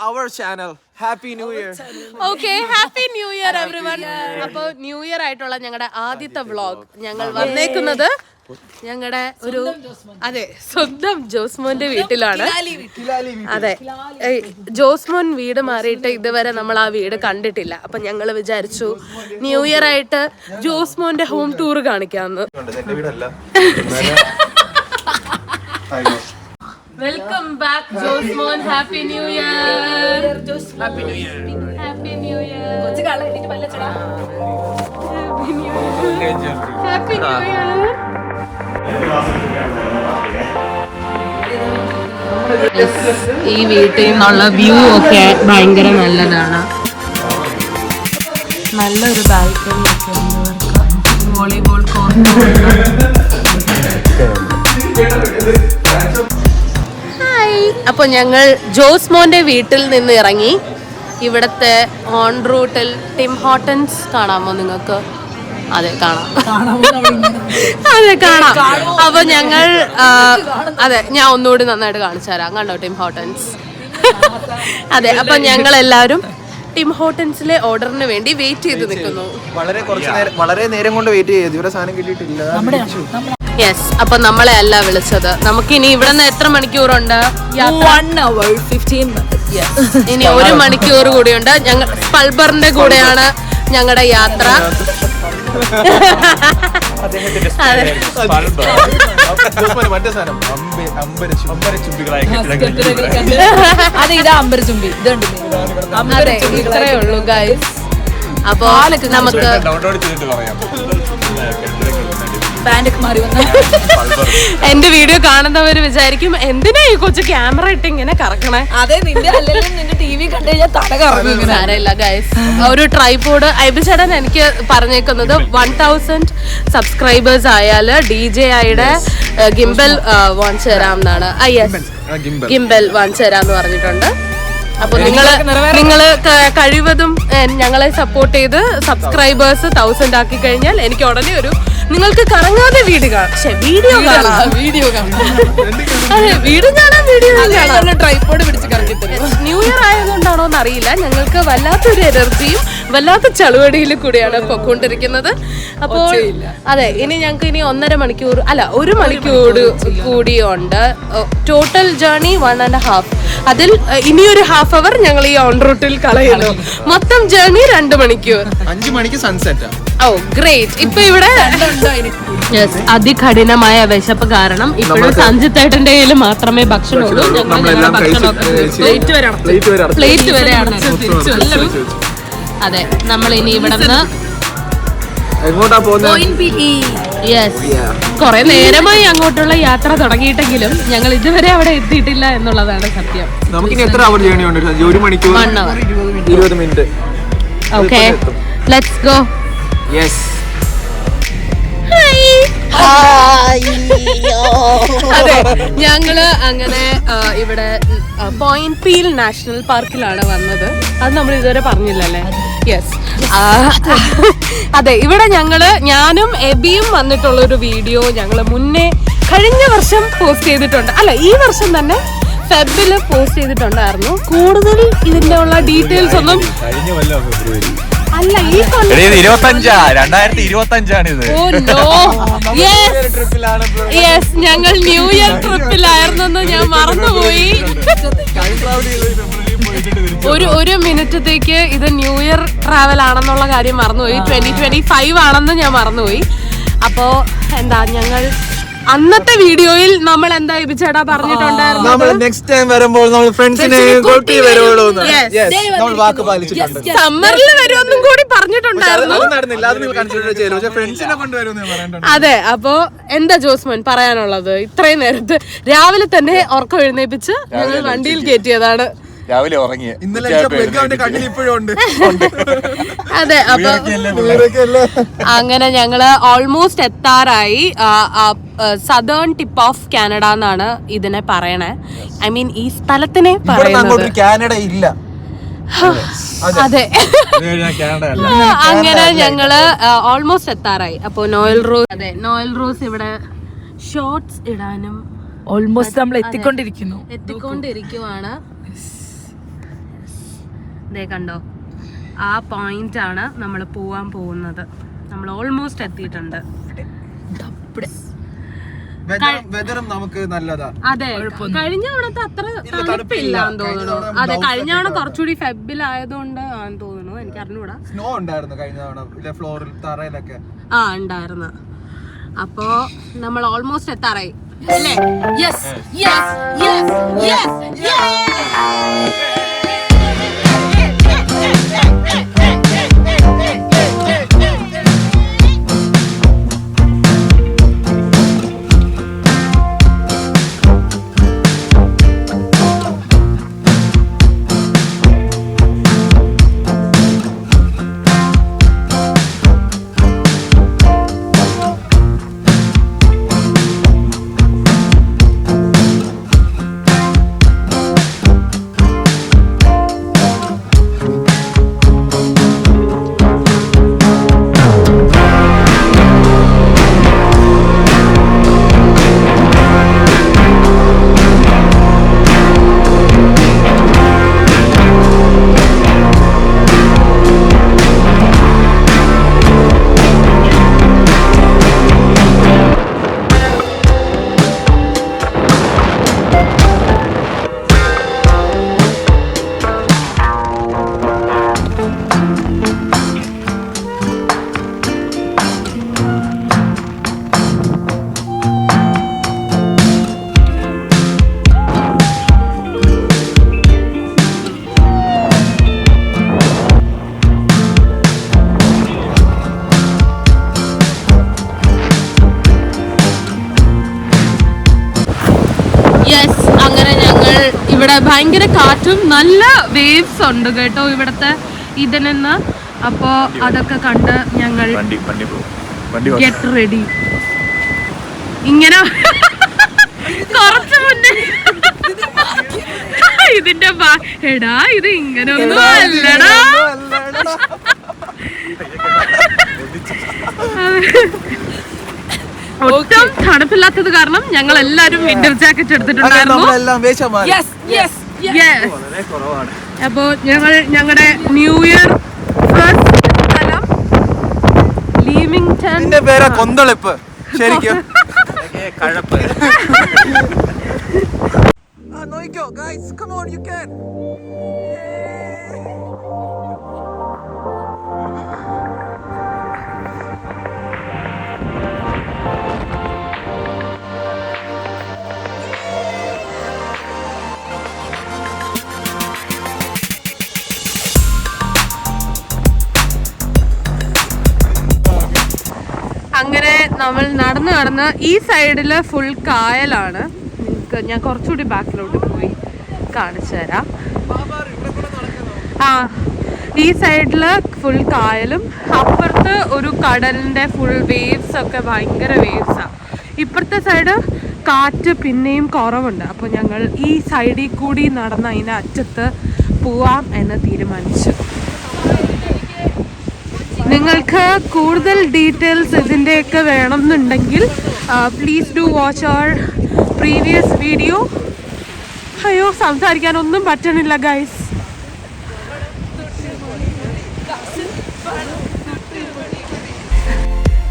our channel. Happy New Year. Okay, Happy New Year everyone. അപ്പോൾ new year ആയിട്ടുള്ള ഞങ്ങളുടെ ആദ്യത്തെ വ്ളോഗ് ഞങ്ങൾ വന്നേക്കുന്നത് ഞങ്ങളുടെ ഒരു സ്വന്തം ജോസ്മോന്റെ വീട്ടിലാണ്. അതെ, ജോസ്മോൻ വീട് മാറിയിട്ട് ഇതുവരെ നമ്മൾ ആ വീട് കണ്ടിട്ടില്ല. അപ്പൊ ഞങ്ങൾ വിചാരിച്ചു ന്യൂ ഇയർ ആയിട്ട് ജോസ്മോന്റെ ഹോം ടൂർ കാണിക്കാന്ന്. Welcome back Josmon. Happy new year. Happy New Year. Happy new year. Happy new year. ഈ വീട്ടിൽ നിന്നുള്ള വ്യൂ ഒക്കെ ഭയങ്കര നല്ലതാണ്. നല്ലൊരു ബാൽക്കണി ഒക്കെ വോളിബോൾ കോർട്ട്. അപ്പോൾ ഞങ്ങൾ ജോസ്മോന്റെ വീട്ടിൽ നിന്ന് ഇറങ്ങി ഇവിടത്തെ ഓൺ റൂട്ടിൽ ടിം ഹോട്ടൻസ് കാണാമോ നിങ്ങൾക്ക്? അതെ കാണാം. അപ്പൊ ഞങ്ങൾ ഞാൻ ഒന്നുകൂടി നന്നായിട്ട് കാണിച്ചു തരാം. കണ്ടോ ടിം ഹോട്ടൻസ്? അതെ, അപ്പൊ ഞങ്ങൾ എല്ലാവരും ടിം ഹോട്ടൻസിലെ ഓർഡറിന് വേണ്ടി വെയിറ്റ് ചെയ്ത് നിൽക്കുന്നു. വളരെ നേരം കൊണ്ട് വെയിറ്റ് ചെയ്തു, ഇവരെ സാധനം കിട്ടിയിട്ടില്ല. യെസ്, അപ്പൊ നമ്മളെ അല്ല വിളിച്ചത്. നമുക്കിനി ഇവിടെ നിന്ന് എത്ര മണിക്കൂറുണ്ട്? 1 hour 15 minutes. ഇനി 1 മണിക്കൂർ കൂടിയുണ്ട്. ഞങ്ങൾ സ്പൾബറിന്റെ കൂടെയാണ് ഞങ്ങളുടെ യാത്ര. അതെ, ഇത്രയേ ഉള്ളൂ ഗൈസ്. അപ്പൊ നമുക്ക് എന്റെ വീഡിയോ കാണുന്നവര് വിചാരിക്കും എന്തിനാ ഈ കൊച്ചു ക്യാമറ ഇട്ട് ഇങ്ങനെ കറക്കണേ? അതെ, നിന്റെ ടി വി കണ്ടു കഴിഞ്ഞാൽ തല കറങ്ങും. സാരമില്ല ഗൈസ്, ഒരു ട്രൈപോഡ് ഐബിചേട്ടൻ എനിക്ക് പറഞ്ഞേക്കുന്നത് 1000 സബ്സ്ക്രൈബേഴ്സ് ആയാല് DJIയുടെ ഗിംബൽ വാങ്ങിച്ചു തരാമെന്നാണ്. ഗിംബൽ വാങ്ങിച്ചു തരാന്ന് പറഞ്ഞിട്ടുണ്ട്. അപ്പൊ നിങ്ങള് കഴിവതും ഞങ്ങളെ സപ്പോർട്ട് ചെയ്ത് സബ്സ്ക്രൈബേഴ്സ് 1000 ആക്കി കഴിഞ്ഞാൽ എനിക്ക് ഉടനെ ഒരു നിങ്ങൾക്ക് കറങ്ങാതെ വീഡിയോ കാണാം. അതെ, വീടും കാണാം, വീഡിയോ ട്രൈപോഡ് പിടിച്ച് കറക്കി തരും. ന്യൂ ഇയർ ആയതുകൊണ്ടാണോ എന്നറിയില്ല, ഞങ്ങൾക്ക് വല്ലാത്തൊരു എനർജിയും വല്ലാത്ത ചളുവടിയിലും കൂടിയാണ് പൊക്കോണ്ടിരിക്കുന്നത്. അപ്പോൾ അതെ, ഇനി ഞങ്ങൾക്ക് ഇനി 1.5 മണിക്കൂർ അല്ല 1 മണിക്കൂർ കൂടിയുണ്ട്. Total journey 1.5. അതിൽ ഇനിയൊരു ഹാഫ് അവർ ഞങ്ങൾ ഈ ഓൺ റൂട്ടിൽ കളയുന്നു. മൊത്തം ജേർണി 2 മണിക്കൂർ. 5 മണിക്ക് സൺസെറ്റ്. ഓ ഗ്രേറ്റ്. ഇപ്പൊ ഇവിടെ അതികഠിനമായ വിശപ്പ് കാരണം ഇപ്പോഴും സഞ്ജിത്തേട്ടന്റെ കയ്യിൽ മാത്രമേ ഭക്ഷണമുള്ളൂ. പ്ലേറ്റ് വരെ അടച്ചു തിരിച്ചു. അതെ, നമ്മൾ ഇനി ഇവിടെ നിന്ന് കൊറേ നേരമായി അങ്ങോട്ടുള്ള യാത്ര തുടങ്ങിയിട്ടെങ്കിലും ഞങ്ങൾ ഇതുവരെ അവിടെ എത്തിയിട്ടില്ല എന്നുള്ളതാണ് സത്യം. നമുക്കിനി എത്ര അവർ ജേർണി ഉണ്ട്? 1 മണിക്കൂർ 20 minute. Okay, let's go. Yes. അതെ, ഞങ്ങള് അങ്ങനെ ഇവിടെ പോയിന്റ് പീൽ നാഷണൽ പാർക്കിലാണ് വന്നത്. അത് നമ്മൾ ഇതുവരെ പറഞ്ഞില്ലല്ലേ? യെസ്. അതെ, ഇവിടെ ഞാനും എബിയും വന്നിട്ടുള്ള ഒരു വീഡിയോ ഞങ്ങള് മുന്നേ കഴിഞ്ഞ വർഷം പോസ്റ്റ് ചെയ്തിട്ടുണ്ട്. അല്ല, ഈ വർഷം തന്നെ ഫെബ്രുവരിയിൽ പോസ്റ്റ് ചെയ്തിട്ടുണ്ടായിരുന്നു. കൂടുതൽ ഇതിന്റെ ഉള്ള ഡീറ്റെയിൽസ് ഒന്നും അല്ല, ഈ 2025 ഓ നോ. യെസ്, ഞങ്ങൾ ന്യൂ ഇയർ ട്രിപ്പിലായിരുന്നെന്ന് ഞാൻ മറന്നുപോയി. ഒരു മിനിറ്റത്തേക്ക് ഇത് ന്യൂ ഇയർ ട്രാവൽ ആണെന്നുള്ള കാര്യം മറന്നുപോയി. 2025 ആണെന്ന് ഞാൻ മറന്നുപോയി. അപ്പോ ഞങ്ങൾ അന്നത്തെ വീഡിയോയിൽ നമ്മൾ എന്താ ചേട്ടാ പറഞ്ഞിട്ടുണ്ടായിരുന്നു, സമ്മറിൽ വരുമെന്നും കൂടി പറഞ്ഞിട്ടുണ്ടായിരുന്നു. അതെ, അപ്പോ എന്താ ജോസ്മോൻ പറയാനുള്ളത്? ഇത്രയും നേരത്തെ രാവിലെ തന്നെ ഉറക്കം എഴുന്നേപ്പിച്ച് ഞങ്ങൾ വണ്ടിയിൽ കയറ്റിയതാണ്. രാവിലെ ഉറങ്ങിയ അതെ, അപ്പൊ അങ്ങനെ ഞങ്ങള് ഓൾമോസ്റ്റ് എത്താറായി. സദേൺ ടിപ്പ് ഓഫ് കാനഡ എന്നാണ് ഇതിനെ പറയണേ. ഐ മീൻ ഈ സ്ഥലത്തിനെ പറയുന്നത്. കാനഡ ഇല്ല. അതെ, അങ്ങനെ ഞങ്ങള് ഓൾമോസ്റ്റ് എത്താറായി. അപ്പൊ നോയൽ റോസ് ഇവിടെ ഷോർട്സ് ഇടാനും ഓൾമോസ്റ്റ് നമ്മൾ എത്തിക്കൊണ്ടിരിക്കുവാണ്. ദേ കണ്ടോ, ആ പോയിന്റ് ആണ് നമ്മൾ പോവാൻ പോകുന്നത്. നമ്മൾ ഓൾമോസ്റ്റ് എത്തിയിട്ടുണ്ട്. നമുക്ക് നല്ലതാ. അതെ, കഴിഞ്ഞ തവണത്തെ അത്ര തണുപ്പില്ലാന്ന് തോന്നുന്നു. അതെ, കഴിഞ്ഞ തവണ കുറച്ചുകൂടി ഫെബിലായതുകൊണ്ട് ആണെന്ന് തോന്നുന്നു, എനിക്ക് അറിഞ്ഞൂടാ. സ്നോ ഉണ്ടായിരുന്നു കഴിഞ്ഞ തവണ ഫ്ലോറിൽ, തറയിലൊക്കെ. ഉണ്ടായിരുന്നു. അപ്പോ നമ്മൾ ഓൾമോസ്റ്റ് എത്താറായി അല്ലേ? Yes yes yes yes yes. ഇവിടെ ഭയങ്കര കാറ്റും നല്ല വേവ്സ് ഉണ്ട് കേട്ടോ ഇവിടത്തെ ഇതിനെന്ന്. അപ്പോ അതൊക്കെ കണ്ട് ഞങ്ങൾ ഗെറ്റ് റെഡി. ഇങ്ങനെ കുറച്ച് മുന്നേ ഇതിന്റെ എടാ ഇത് ഇങ്ങനെ ഒന്നും അല്ലടാ. ഒട്ടും തണുപ്പില്ലാത്തത് കാരണം ഞങ്ങൾ എല്ലാരും വിന്റർ ജാക്കറ്റ് എടുത്തിട്ടുണ്ടായിരുന്നു. അപ്പോ ഞങ്ങൾ ഞങ്ങളുടെ ന്യൂ ഇയർ സ്ഥലം ലീവിംഗ്ടൺ. കൊന്തളിപ്പ് ശരിക്കും. നോക്കിക്കോ guys, come on, you can. അങ്ങനെ നമ്മൾ നടന്ന് ഈ സൈഡില് ഫുൾ കായലാണ്. ഞാൻ കുറച്ചുകൂടി ബാക്കിലോട്ട് പോയി കാണിച്ചു തരാം. ഈ സൈഡില് ഫുൾ കായലും അപ്പുറത്ത് ഒരു കടലിന്റെ ഫുൾ വേവ്സ് ഒക്കെ ഭയങ്കര വേവ്സാ. ഇപ്പുറത്തെ സൈഡ് കാറ്റ് പിന്നെയും കുറവുണ്ട്. അപ്പോൾ ഞങ്ങൾ ഈ സൈഡിൽ കൂടി നടന്ന് അതിൻ്റെ അറ്റത്ത് പോവാം എന്ന് തീരുമാനിച്ചു. നിങ്ങൾക്ക് കൂടുതൽ ഡീറ്റെയിൽസ് ഇതിൻ്റെയൊക്കെ വേണമെന്നുണ്ടെങ്കിൽ please do watch our previous video. അയ്യോ, സംസാരിക്കാനൊന്നും പറ്റണില്ല ഗൈസ്.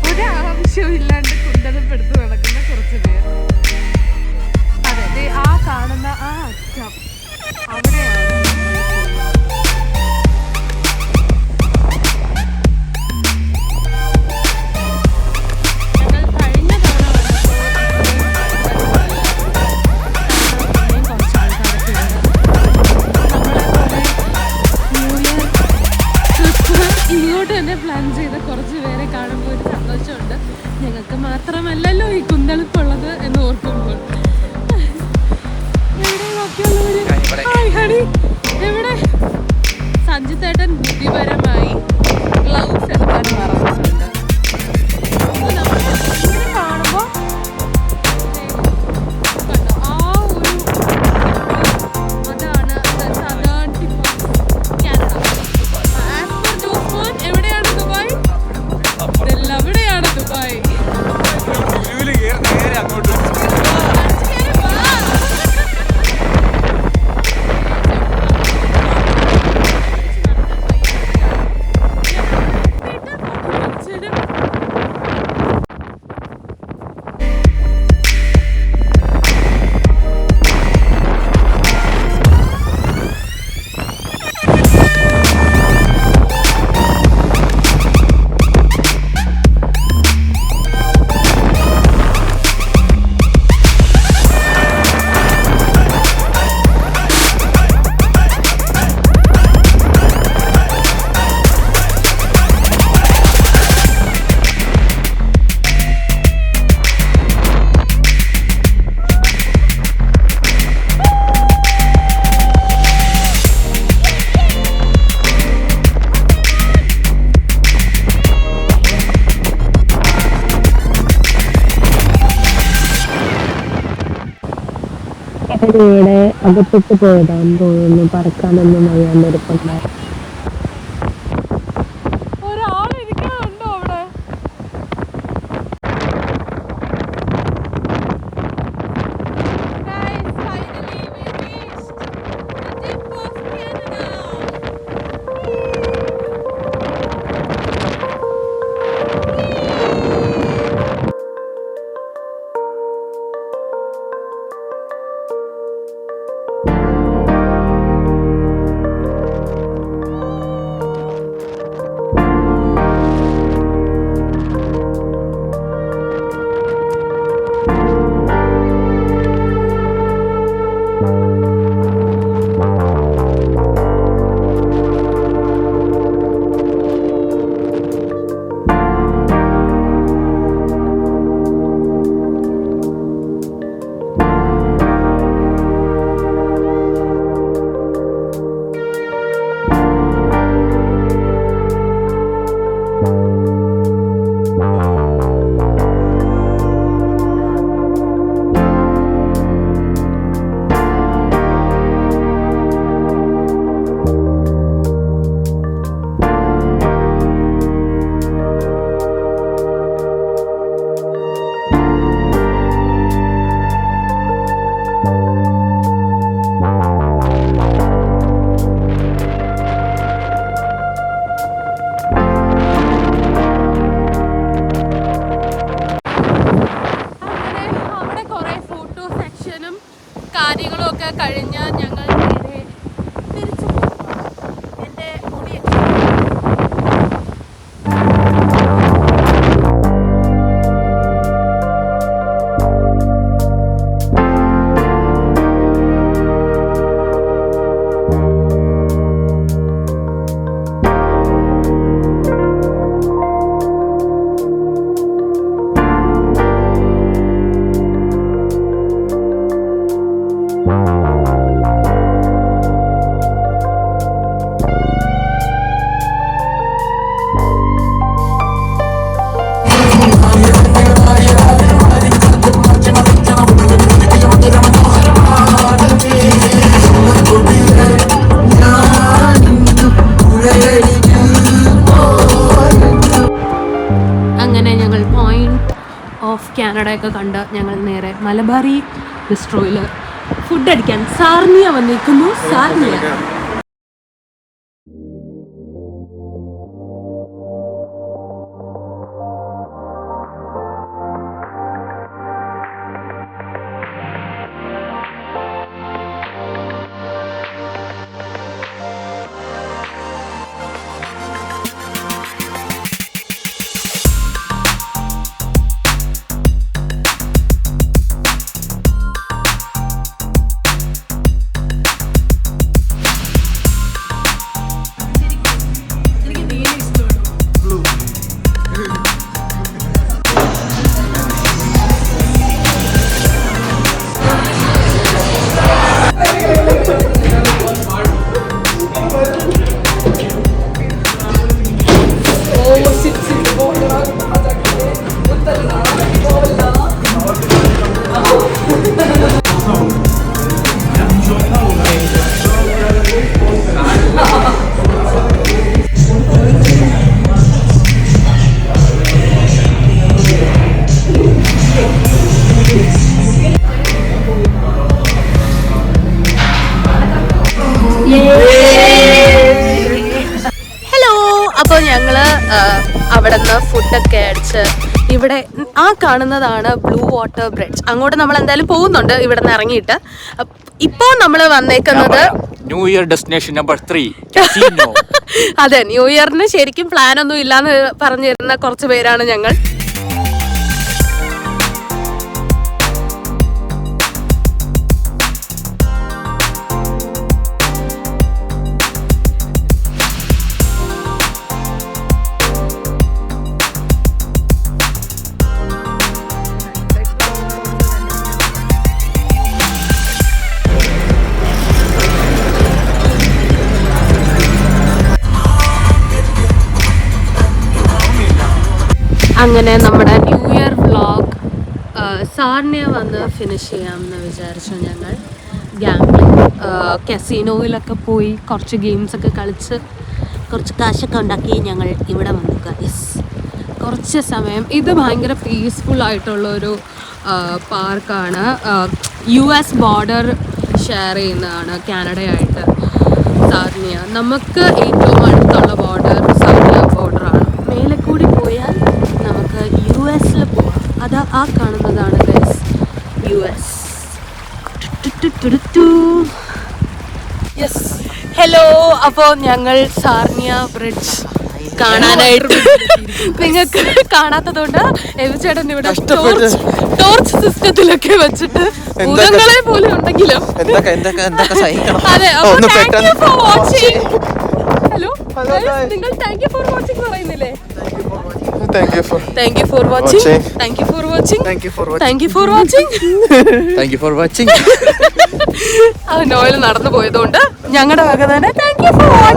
ഒരാവശ്യമില്ലാണ്ട് കുണ്ടലപ്പെടുത്ത് നടക്കുന്ന കുറച്ച് പേർ. അതെ, ആ കാണുന്ന ആ അറ്റം അവിടെയാണ്. ഇങ്ങോട്ട് തന്നെ പ്ലാൻ ചെയ്ത കുറച്ച് പേരെ കാണുമ്പോൾ ഒരു സന്തോഷമുണ്ട്. ഞങ്ങൾക്ക് മാത്രമല്ലല്ലോ ഈ കുന്തളിപ്പുള്ളത് എന്ന് ഓർക്കുമ്പോൾ. എവിടെ സഞ്ജിത്തേട്ടൻ ബുദ്ധിപരമായി ഗ്ലൗസ് എടുക്കാൻ മറന്നിട്ടുണ്ട്. കാണുമ്പോൾ ആ ഒരു അതാണ് സദേൺ ടിപ്പ് ഓഫ് കാനഡ. എവിടെയാണ് ദുബായ്? എവിടെയാണ് ദുബായ്? ഇവിടെ അകത്തിട്ട് പോയതാന്ന് തോന്നുന്നു, പറക്കാനൊന്നും വയ്യാണ്ടിരിപ്പുണ്ടായി. ഒരാളിരിക്കുന്നുണ്ടോ അവിടെ? കാര്യങ്ങളും ഒക്കെ കഴിഞ്ഞ് ഞങ്ങൾ നേരെ തിരിച്ചു പോകും. എൻ്റെ മുടിയൊക്കെ കാനഡയൊക്കെ കണ്ട് ഞങ്ങൾ നേരെ മലബാറി ബിസ്ട്രോയിൽ ഫുഡ് അടിക്കാൻ സാർണിയ വന്നിരിക്കുന്നു. സാർണിയ ഞങ്ങള് അവിടെ നിന്ന് ഫുഡൊക്കെ അടിച്ച് ഇവിടെ ആ കാണുന്നതാണ് ബ്ലൂ വാട്ടർ ബ്രിഡ്ജ്. അങ്ങോട്ട് നമ്മൾ എന്തായാലും പോകുന്നുണ്ട് ഇവിടെ നിന്ന് ഇറങ്ങിയിട്ട്. ഇപ്പോൾ നമ്മൾ വന്നേക്കുന്നത് ന്യൂ ഇയർ ഡെസ്റ്റിനേഷൻ നമ്പർ 3. അതെ, ന്യൂ ഇയറിന് ശരിക്കും പ്ലാൻ ഒന്നും ഇല്ലാന്ന് പറഞ്ഞിരുന്ന കുറച്ച് പേരാണ് ഞങ്ങൾ. അങ്ങനെ നമ്മുടെ ന്യൂ ഇയർ വ്ളോഗ് സാറിനെ വന്ന് ഫിനിഷ് ചെയ്യാമെന്ന് വിചാരിച്ചു ഞങ്ങൾ ഗ്യാങ്ങിൽ കസിനോയിലൊക്കെ പോയി കുറച്ച് ഗെയിംസൊക്കെ കളിച്ച് കുറച്ച് കാശൊക്കെ ഉണ്ടാക്കി ഞങ്ങൾ ഇവിടെ വന്നു ഗൈസ്. കുറച്ച് സമയം ഇത് ഭയങ്കര പീസ്ഫുൾ ആയിട്ടുള്ളൊരു പാർക്കാണ്. US ബോർഡർ ഷെയർ ചെയ്യുന്നതാണ് കാനഡയായിട്ട് സാർണിയ. നമുക്ക് ഏറ്റവും അടുത്തുള്ള ബോർഡർ സാർണിയ ബോർഡറാണ്. മേലെ കൂടി പോയാൽ നമുക്ക് US പോവാം. അത് ആ കാണുന്നതാണ് ഗൈസ് US. Yes, hello. അപ്പോൾ ഞങ്ങൾ സാർണിയ ബ്രിഡ്ജ് കാണാനായിട്ട് നിങ്ങൾക്ക് കാണാത്തതുകൊണ്ട് എവിചേട്ടൻ ഇവിടെ ടോർച്ച് സിസ്റ്റത്തിലൊക്കെ വെച്ചിട്ട് ഭൂതങ്ങളെ പോലെ ഉണ്ടെങ്കിലും അതെ. അപ്പോൾ thank you for watching. Hello, നിങ്ങൾ താങ്ക് യു ഫോർ വാച്ചിങ് പറയുന്നില്ലേ? Thank you for thank you for watching. Thank you for watching. Thank you for watching. Thank you for watching. Thank you for watching. ആ നോയിൽ നടന്നു പോയതുകൊണ്ട് ഞങ്ങളുടെ വക തന്നെ thank you for